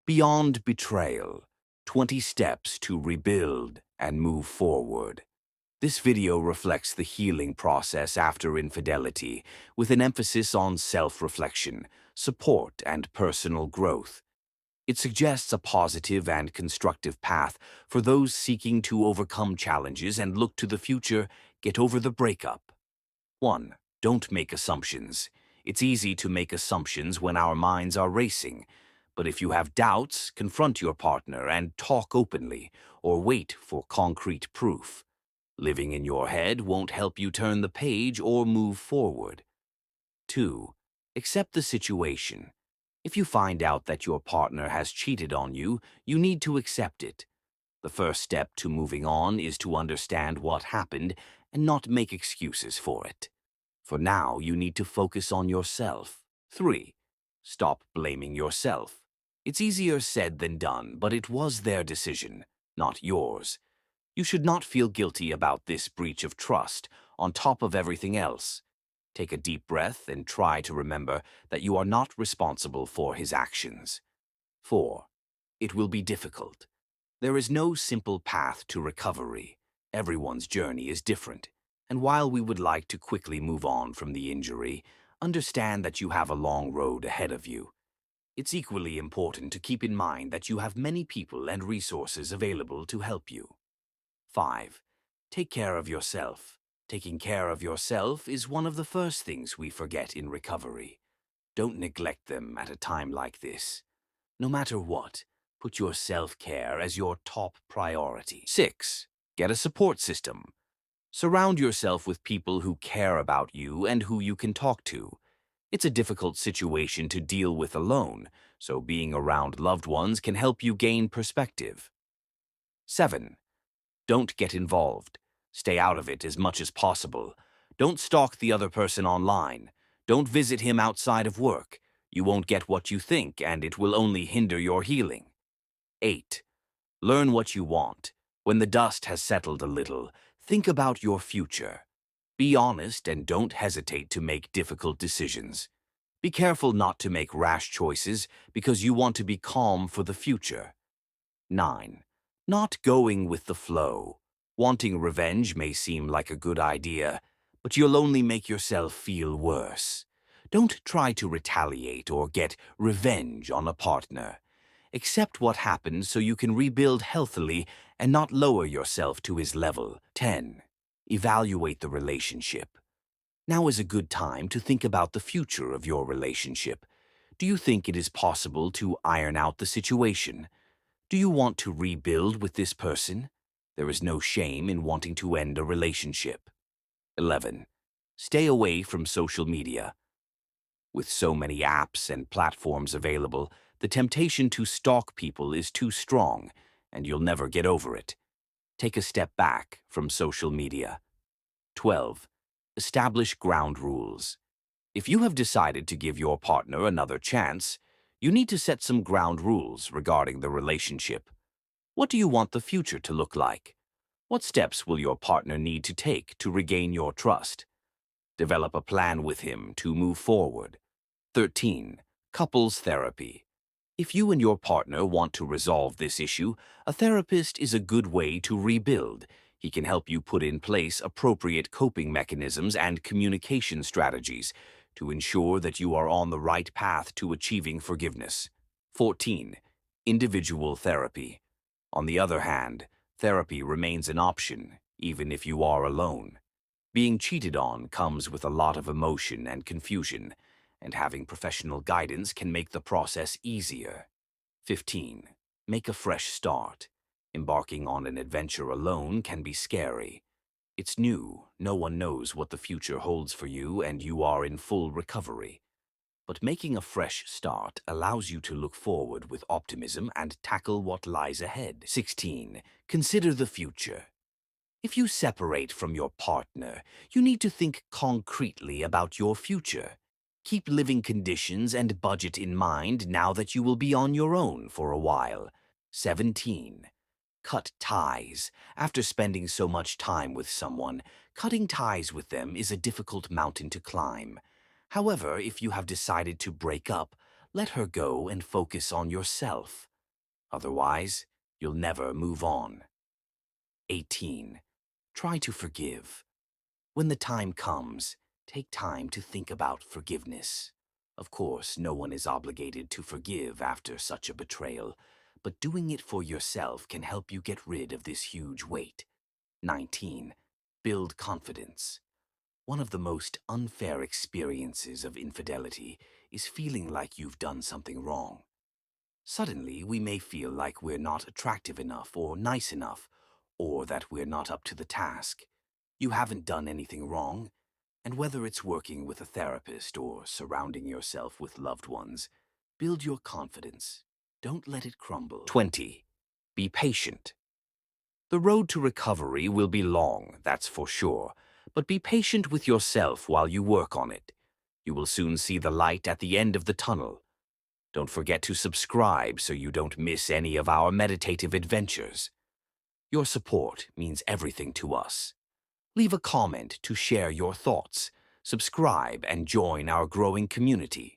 Beyond Betrayal, 20 Steps to Rebuild and Move Forward. This video reflects the healing process after infidelity, with an emphasis on self-reflection, support, and personal growth. It suggests a positive and constructive path for those seeking to overcome challenges and look to the future, get over the breakup. 1. Don't make assumptions. It's easy to make assumptions when our minds are racing. But if you have doubts, confront your partner and talk openly, or wait for concrete proof. Living in your head won't help you turn the page or move forward. 2. Accept the situation. If you find out that your partner has cheated on you, you need to accept it. The first step to moving on is to understand what happened and not make excuses for it. For now, you need to focus on yourself. 3. Stop blaming yourself. It's easier said than done, but it was their decision, not yours. You should not feel guilty about this breach of trust, on top of everything else. Take a deep breath and try to remember that you are not responsible for his actions. 4. It will be difficult. There is no simple path to recovery. Everyone's journey is different. And while we would like to quickly move on from the injury, understand that you have a long road ahead of you. It's equally important to keep in mind that you have many people and resources available to help you. 5. Take care of yourself. Taking care of yourself is one of the first things we forget in recovery. Don't neglect them at a time like this. No matter what, put your self-care as your top priority. 6. Get a support system. Surround yourself with people who care about you and who you can talk to. It's a difficult situation to deal with alone, so being around loved ones can help you gain perspective. 7. Don't get involved. Stay out of it as much as possible. Don't stalk the other person online. Don't visit him outside of work. You won't get what you think, and it will only hinder your healing. 8. Learn what you want. When the dust has settled a little, think about your future. Be honest and don't hesitate to make difficult decisions. Be careful not to make rash choices because you want to be calm for the future. 9. Not going with the flow. Wanting revenge may seem like a good idea, but you'll only make yourself feel worse. Don't try to retaliate or get revenge on a partner. Accept what happened so you can rebuild healthily and not lower yourself to his level. 10. Evaluate the relationship. Now is a good time to think about the future of your relationship. Do you think it is possible to iron out the situation? Do you want to rebuild with this person? There is no shame in wanting to end a relationship. 11. Stay away from social media. With so many apps and platforms available, the temptation to stalk people is too strong, and you'll never get over it. Take a step back from social media. 12. Establish ground rules. If you have decided to give your partner another chance, you need to set some ground rules regarding the relationship. What do you want the future to look like? What steps will your partner need to take to regain your trust? Develop a plan with him to move forward. 13. Couples therapy. If you and your partner want to resolve this issue, a therapist is a good way to rebuild. He can help you put in place appropriate coping mechanisms and communication strategies to ensure that you are on the right path to achieving forgiveness. 14. Individual therapy. On the other hand, therapy remains an option, even if you are alone. Being cheated on comes with a lot of emotion and confusion, and having professional guidance can make the process easier. 15. Make a fresh start. Embarking on an adventure alone can be scary. It's new, no one knows what the future holds for you, and you are in full recovery. But making a fresh start allows you to look forward with optimism and tackle what lies ahead. 16. Consider the future. If you separate from your partner, you need to think concretely about your future. Keep living conditions and budget in mind now that you will be on your own for a while. 17. Cut ties. After spending so much time with someone, cutting ties with them is a difficult mountain to climb. However, if you have decided to break up, let her go and focus on yourself. Otherwise, you'll never move on. 18. Try to forgive. When the time comes, take time to think about forgiveness. Of course, no one is obligated to forgive after such a betrayal, but doing it for yourself can help you get rid of this huge weight. 19. Build confidence. One of the most unfair experiences of infidelity is feeling like you've done something wrong. Suddenly, we may feel like we're not attractive enough or nice enough, or that we're not up to the task. You haven't done anything wrong, and whether it's working with a therapist or surrounding yourself with loved ones, build your confidence. Don't let it crumble. 20. Be patient. The road to recovery will be long, that's for sure, but be patient with yourself while you work on it. You will soon see the light at the end of the tunnel. Don't forget to subscribe so you don't miss any of our meditative adventures. Your support means everything to us. Leave a comment to share your thoughts, subscribe, and join our growing community.